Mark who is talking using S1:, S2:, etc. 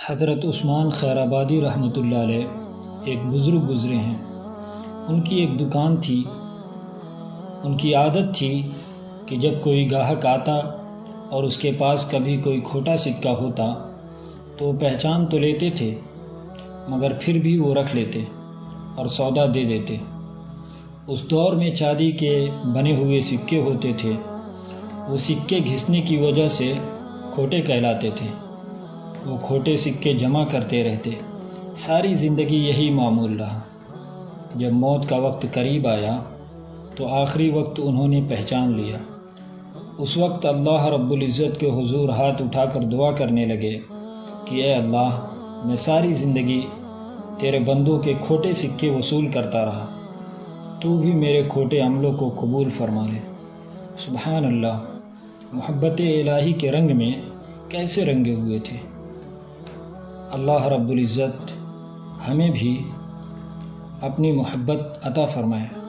S1: حضرت عثمان خیرآبادی رحمۃ اللہ علیہ ایک بزرگ گزرے ہیں۔ ان کی ایک دکان تھی۔ ان کی عادت تھی کہ جب کوئی گاہک آتا اور اس کے پاس کبھی کوئی کھوٹا سکہ ہوتا تو وہ پہچان تو لیتے تھے، مگر پھر بھی وہ رکھ لیتے اور سودا دے دیتے۔ اس دور میں چاندی کے بنے ہوئے سکے ہوتے تھے۔ وہ سکے گھسنے کی وجہ سے کھوٹے کہلاتے تھے۔ وہ کھوٹے سکے جمع کرتے رہتے۔ ساری زندگی یہی معمول رہا۔ جب موت کا وقت قریب آیا تو آخری وقت انہوں نے پہچان لیا۔ اس وقت اللہ رب العزت کے حضور ہاتھ اٹھا کر دعا کرنے لگے کہ اے اللہ، میں ساری زندگی تیرے بندوں کے کھوٹے سکے وصول کرتا رہا، تو بھی میرے کھوٹے عملوں کو قبول فرما لے۔ سبحان اللہ، محبت الہی کے رنگ میں کیسے رنگے ہوئے تھے۔ اللہ رب العزت ہمیں بھی اپنی محبت عطا فرمائے۔